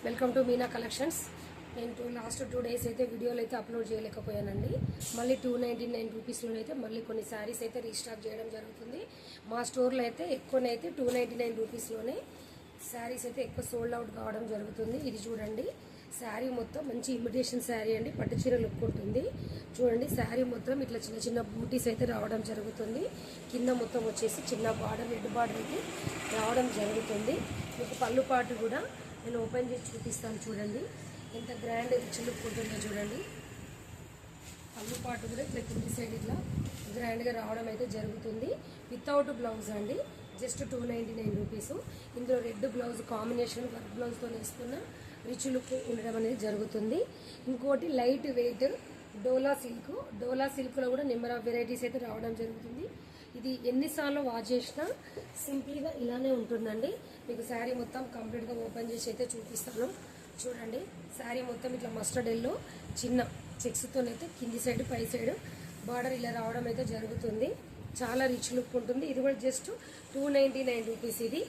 Welcome to Meena collections. నేను last 2 days అయితే వీడియోలు అయితే అప్లోడ్ చేయలేకపోయానండి. మళ్ళీ 299 రూపీస్లో అయితే మళ్ళీ కొన్ని శారీస్ అయితే రీస్టాక్ చేయడం జరుగుతుంది. మా స్టోర్లో అయితే ఎక్కువనైతే 299 రూపీస్లోనే శారీస్ అయితే ఎక్కువ సోల్డ్ అవుట్ కావడం జరుగుతుంది. ఇది చూడండి, శారీ మొత్తం మంచి ఇమిటేషన్ శారీ అండి, పట్టు చీర లుక్ ఉంటుంది. చూడండి, శారీ మొత్తం ఇట్లా చిన్న చిన్న బూటీస్ అయితే రావడం జరుగుతుంది. కింద మొత్తం వచ్చేసి చిన్న బార్డర్, రెడ్ బార్డర్ అయితే రావడం జరుగుతుంది. మీకు పళ్ళు పాటు కూడా నేను ఓపెన్ చేసి చూపిస్తాను. చూడండి ఎంత గ్రాండ్ రిచ్ లుక్ ఉంటుందో చూడండి. పళ్ళు పాటు కూడా ఇట్లా కింది సైడ్ ఇట్లా గ్రాండ్గా రావడం అయితే జరుగుతుంది. వితౌట్ బ్లౌజ్ అండి, జస్ట్ 299 రూపీస్. ఇందులో రెడ్ బ్లౌజ్ కాంబినేషన్ వర్క్ బ్లౌజ్తో వేసుకున్న రిచ్ లుక్ ఉండడం అనేది జరుగుతుంది. ఇంకోటి లైట్ వెయిట్ డోలా సిల్క్. డోలా సిల్క్లో కూడా నెంబర్ ఆఫ్ వెరైటీస్ అయితే రావడం జరుగుతుంది. ఇది ఎన్నిసార్లు వాష్ చేసినా సింపుల్గా ఇలానే ఉంటుందండి. మీకు శారీ మొత్తం కంప్లీట్గా ఓపెన్ చేసి అయితే చూపిస్తాను. చూడండి, శారీ మొత్తం ఇట్లా మస్టర్డ్ ఎల్లో చిన్న చెక్స్తోనైతే కింది సైడ్ పై సైడ్ బార్డర్ ఇలా రావడం అయితే జరుగుతుంది. చాలా రిచ్ లుక్ ఉంటుంది. ఇది కూడా జస్ట్ 299 రూపీస్. ఇది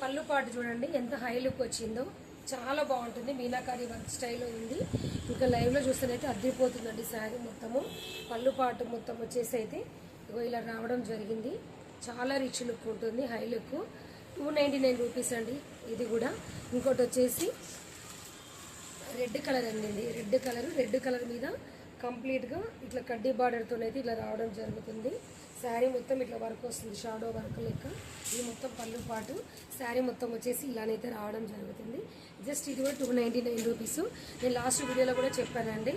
పళ్ళు పాటు చూడండి ఎంత హై లుక్ వచ్చిందో, చాలా బాగుంటుంది. మీనాకారి వర్క్ స్టైల్లో ఉంది. ఇంకా లైవ్లో చూస్తేనైతే అద్దరిపోతుందండి శారీ మొత్తము. పళ్ళు పాటు మొత్తం వచ్చేసి అయితే ఇలా రావడం జరిగింది. చాలా రిచ్ లుక్ ఉంటుంది, హై లుక్. 299 రూపీస్ అండి. ఇది కూడా ఇంకోటి వచ్చేసి రెడ్ కలర్ అండి. రెడ్ కలర్ మీద కంప్లీట్గా ఇట్లా కడ్డీ బార్డర్తోనైతే ఇట్లా రావడం జరుగుతుంది. శారీ మొత్తం ఇట్లా వర్క్ వస్తుంది, షాడో వర్క్ లెక్క. ఇది మొత్తం పళ్ళు పాటు శారీ మొత్తం వచ్చేసి ఇలానైతే రావడం జరుగుతుంది. జస్ట్ ఇది కూడా 299 రూపీస్. నేను లాస్ట్ వీడియోలో కూడా చెప్పానండి,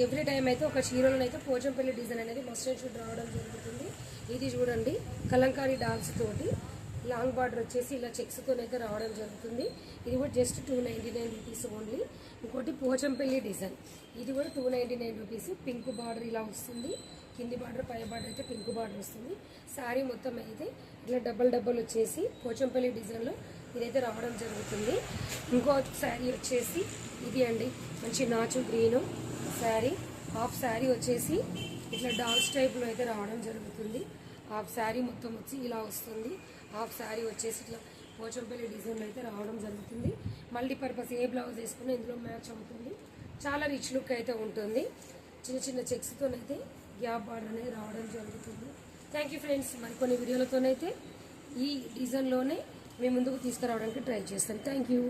ఎవ్రీ టైం అయితే ఒక చీరలోనైతే పోచంపల్లి డిజైన్ అనేది మస్టర్డ్ షూట్ రావడం జరుగుతుంది. ఇది చూడండి, కలంకారీ డాల్స్ తోటి లాంగ్ బార్డర్ వచ్చేసి ఇలా చెక్స్తోనైతే రావడం జరుగుతుంది. ఇది కూడా జస్ట్ 299 రూపీస్ ఓన్లీ. ఇంకోటి పోచంపల్లి డిజైన్, ఇది కూడా 299 రూపీస్. పింక్ బార్డర్ ఇలా వస్తుంది, కింది బార్డర్ పై బార్డర్ అయితే పింక్ బార్డర్ వస్తుంది. శారీ మొత్తం అయితే ఇట్లా డబల్ వచ్చేసి పోచంపల్లి డిజైన్లో ఇదైతే రావడం జరుగుతుంది. ఇంకో శారీ వచ్చేసి ఇది అండి, మంచి నాచు గ్రీను శారీ. హాఫ్ శారీ వచ్చేసి ఇట్లా డాల్స్ టైప్లో అయితే రావడం జరుగుతుంది. హాఫ్ శారీ మొత్తం వచ్చి ఇలా వస్తుంది. హాఫ్ శారీ వచ్చేసి ఇట్లా పోచంపల్లి డిజైన్లో అయితే రావడం జరుగుతుంది. మల్టీపర్పస్ ఏ బ్లౌజ్ వేసుకున్నా ఇందులో మ్యాచ్ అవుతుంది. చాలా రిచ్ లుక్ అయితే ఉంటుంది. చిన్న చిన్న చెక్స్తోనైతే గ్యాప్ బార్డర్ అనేది రావడం జరుగుతుంది. Thank you friends. మరికొన్ని వీడియోలతోనైతే ఈ డిజైన్లోనే మేము ముందుకు తీసుకురావడానికి ట్రై చేస్తాను. Thank you.